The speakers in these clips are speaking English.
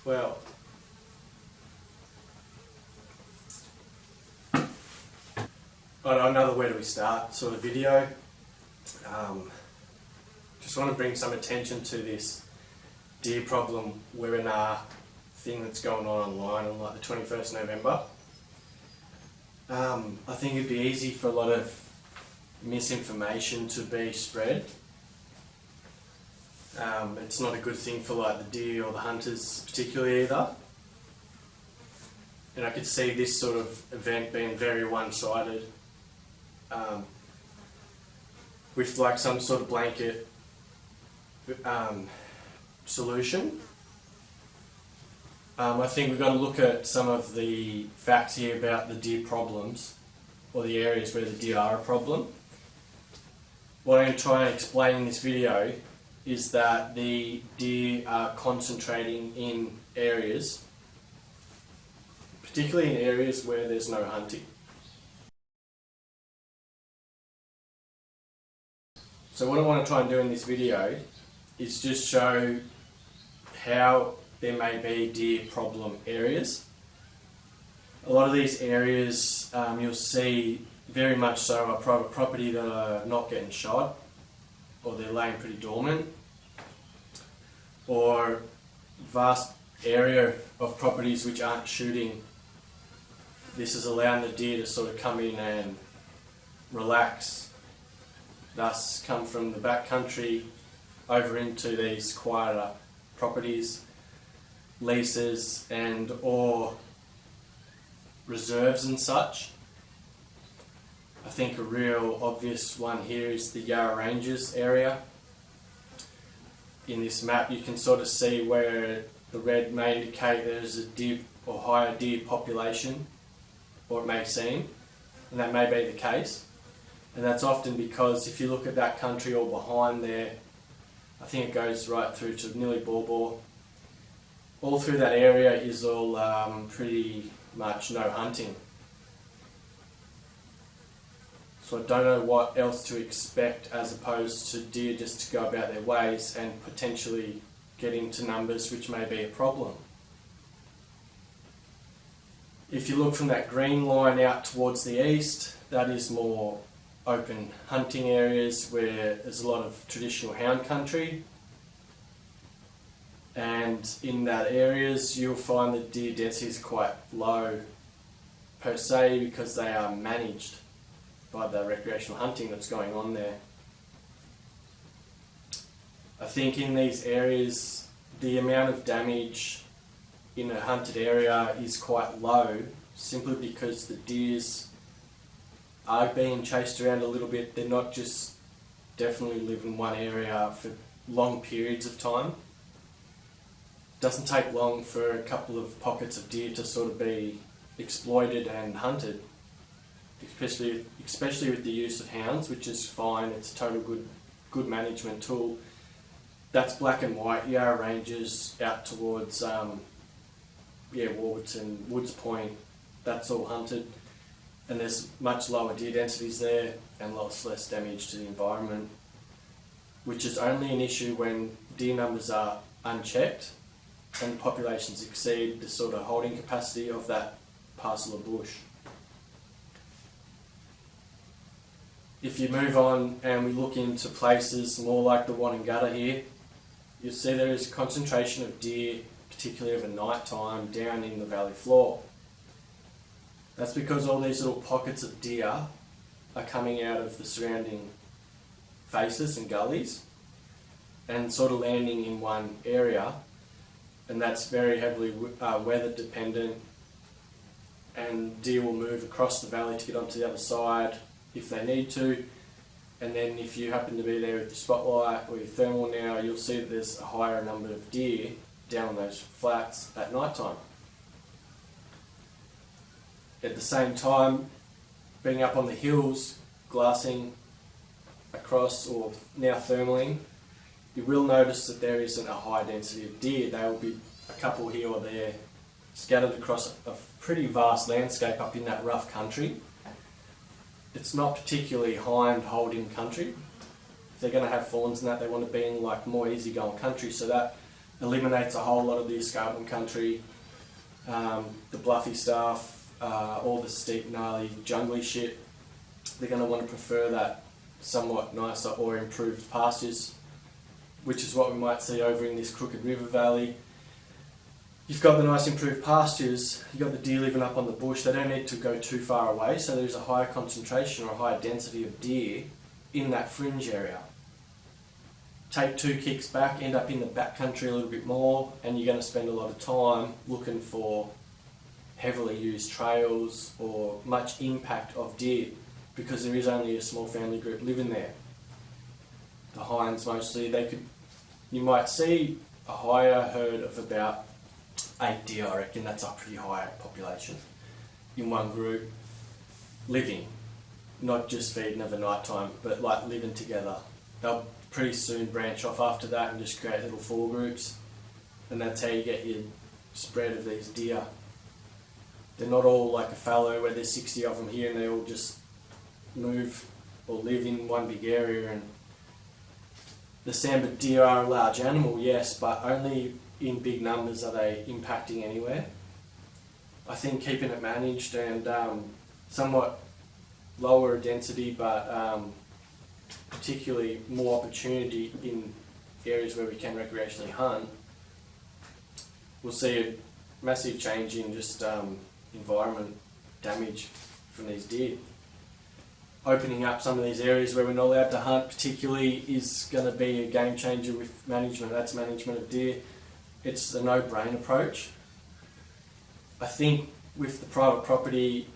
Well, I don't know where do we start sort of video. Just want to bring some attention to this deer problem webinar thing that's going on online on like the 21st November. I think it'd be easy for a lot of misinformation to be spread. It's not a good thing for like the deer or the hunters particularly either. And I could see this sort of event being very one-sided, with like some sort of blanket solution. I think we've got to look at some of the facts here about the deer problems, or the areas where the deer are a problem. What I'm going to try and explain in this video is that the deer are concentrating in areas, particularly in areas where there's no hunting. So what I want to try and do in this video is just show how there may be deer problem areas. A lot of these areas you'll see very much so are private property that are not getting shot, or they're laying pretty dormant, or vast area of properties which aren't shooting. This is allowing the deer to sort of come in and relax, thus come from the back country over into these quieter properties, leases and or reserves and such. I think a real obvious one here is the Yarra Ranges area. In this map you can sort of see where the red may indicate there's a deer or higher deer population, or it may seem, and that may be the case. And that's often because if you look at that country all behind there, I think it goes right through to nearly Baw Baw. All through that area is all pretty much no hunting. So I don't know what else to expect as opposed to deer just to go about their ways and potentially get into numbers which may be a problem. If you look from that green line out towards the east, that is more open hunting areas where there's a lot of traditional hound country. And in that areas you'll find the deer density is quite low per se, because they are managed by the recreational hunting that's going on there. I think in these areas the amount of damage in a hunted area is quite low, simply because the deers are being chased around a little bit. They're not just definitely live in one area for long periods of time. It doesn't take long for a couple of pockets of deer to sort of be exploited and hunted, especially with the use of hounds, which is fine. It's a total good management tool. That's black and white Yarra Ranges out towards Warburton, Woods Point. That's all hunted, and there's much lower deer densities there and lots less damage to the environment, which is only an issue when deer numbers are unchecked and populations exceed the sort of holding capacity of that parcel of bush. If you move on and we look into places more like the Wonnangatta here, you'll see there is a concentration of deer, particularly over night time, down in the valley floor. That's because all these little pockets of deer are coming out of the surrounding faces and gullies and sort of landing in one area, and that's very heavily weather dependent, and deer will move across the valley to get onto the other side if they need to. And then if you happen to be there with your spotlight or your thermal now, you'll see that there's a higher number of deer down on those flats at night time. At the same time, being up on the hills, glassing across or now thermaling, you will notice that there isn't a high density of deer. There will be a couple here or there scattered across a pretty vast landscape up in that rough country. It's not particularly hind holding country. If they're going to have fawns and that, they want to be in like more easygoing country, so that eliminates a whole lot of the escarpment country, the bluffy stuff, all the steep, gnarly, jungly shit. They're going to want to prefer that somewhat nicer or improved pastures, which is what we might see over in this Crooked River Valley. You've got the nice improved pastures, you've got the deer living up on the bush. They don't need to go too far away, so there's a higher concentration or a higher density of deer in that fringe area. Take 2 kicks back, end up in the back country a little bit more, and you're going to spend a lot of time looking for heavily used trails or much impact of deer, because there is only a small family group living there. The hinds mostly, you might see a higher herd of about 8 deer. I reckon that's a pretty high population in one group, living, not just feeding over night time, but like living together. They'll pretty soon branch off after that and just create little 4 groups, and that's how you get your spread of these deer. They're not all like a fallow where there's 60 of them here and they all just move or live in one big area. And the sambar deer are a large animal, yes, but only in big numbers are they impacting anywhere. I think keeping it managed and somewhat lower density, but particularly more opportunity in areas where we can recreationally hunt, we'll see a massive change in just environment damage from these deer. Opening up some of these areas where we're not allowed to hunt particularly is going to be a game changer with management. That's management of deer. It's a no-brain approach. I think with the private property,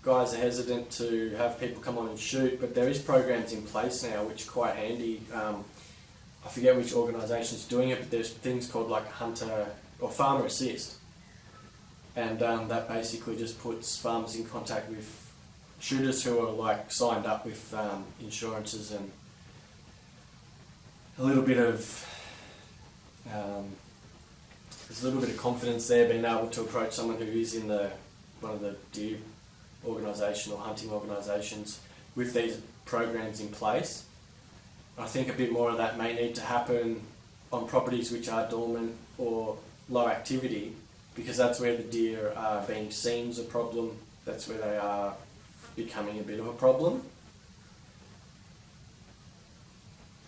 guys are hesitant to have people come on and shoot, but there is programs in place now which are quite handy. I forget which organisation's doing it, but there's things called like Hunter or Farmer Assist, and that basically just puts farmers in contact with shooters who are like signed up with insurances, and a little bit of there's a little bit of confidence there, being able to approach someone who is in one of the deer organisation or hunting organisations with these programs in place. I think a bit more of that may need to happen on properties which are dormant or low activity, because that's where the deer are being seen as a problem. That's where they are becoming a bit of a problem.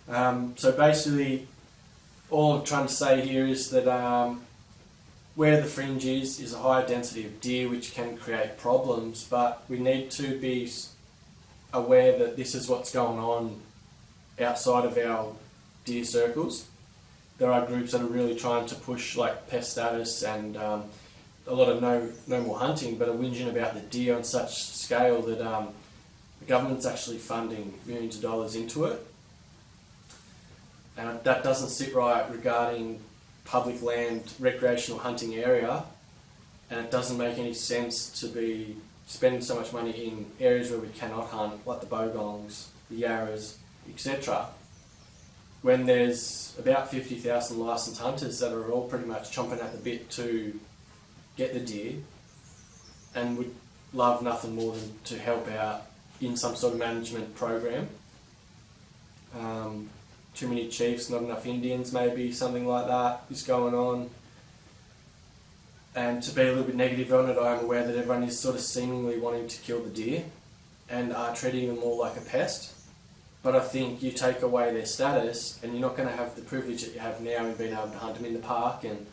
So basically, all I'm trying to say here is that where the fringe is a higher density of deer, which can create problems, but we need to be aware that this is what's going on outside of our deer circles. There are groups that are really trying to push like pest status and a lot of no more hunting, but are whinging about the deer on such scale that the government's actually funding millions of dollars into it. And that doesn't sit right regarding public land recreational hunting area, and it doesn't make any sense to be spending so much money in areas where we cannot hunt, like the Bogongs, the Yarras, etc., when there's about 50,000 licensed hunters that are all pretty much chomping at the bit to get the deer, and would love nothing more than to help out in some sort of management program. Too many chiefs, not enough Indians, maybe something like that is going on. And to be a little bit negative on it, I am aware that everyone is sort of seemingly wanting to kill the deer and are treating them more like a pest. But I think you take away their status and you're not going to have the privilege that you have now in being able to hunt them in the park, and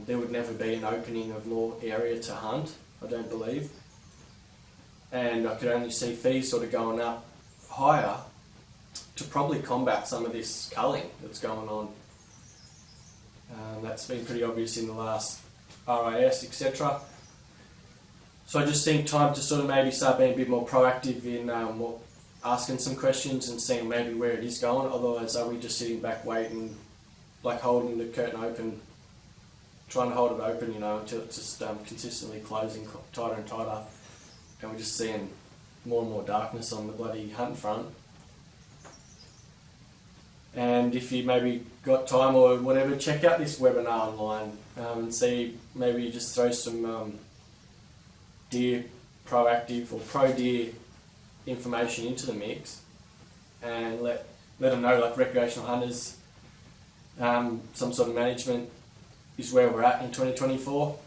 there would never be an opening of more area to hunt, I don't believe. And I could only see fees sort of going up higher to probably combat some of this culling that's going on. That's been pretty obvious in the last RIS, etc. So I just think time to sort of maybe start being a bit more proactive in asking some questions and seeing maybe where it is going. Otherwise, are we just sitting back waiting, like holding the curtain open, trying to hold it open, until it's just consistently closing tighter and tighter, and we're just seeing more and more darkness on the bloody hunt front. And if you maybe got time or whatever, check out this webinar online and see, maybe just throw some deer proactive or pro-deer information into the mix, and let them know, like recreational hunters, some sort of management is where we're at in 2024.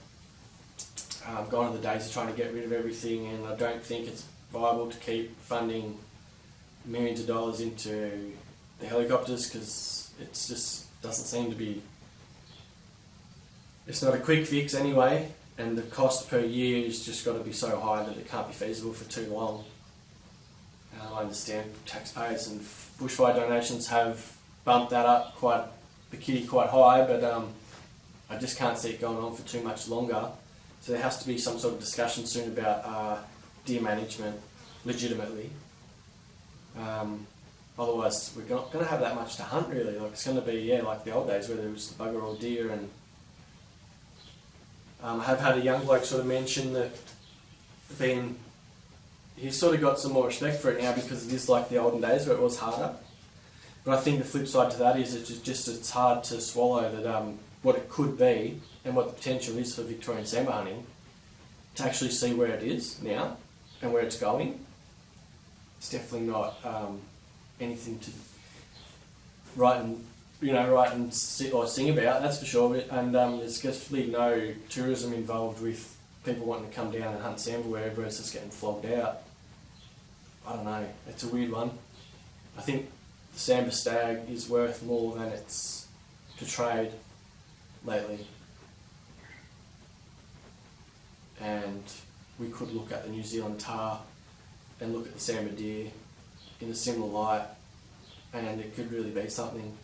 Gone are the days of trying to get rid of everything, and I don't think it's viable to keep funding millions of dollars into the helicopters, because it just doesn't seem to be. It's not a quick fix anyway, and the cost per year has just got to be so high that it can't be feasible for too long. I understand taxpayers and bushfire donations have bumped that up the kitty quite high, but I just can't see it going on for too much longer. So there has to be some sort of discussion soon about deer management, legitimately. Otherwise, we're not going to have that much to hunt, really. Like, it's going to be, like the old days where there was bugger all deer. And I have had a young bloke sort of mention that he's sort of got some more respect for it now, because it is like the olden days where it was harder. But I think the flip side to that is it's hard to swallow that what it could be and what the potential is for Victorian sambar hunting, to actually see where it is now and where it's going. It's definitely not anything to write and sing about, that's for sure. And there's definitely no tourism involved with people wanting to come down and hunt sambar where everyone's just getting flogged out. I don't know, it's a weird one. I think the sambar stag is worth more than it's portrayed lately. And we could look at the New Zealand tahr and look at the sambar deer in a similar light, and it could really be something.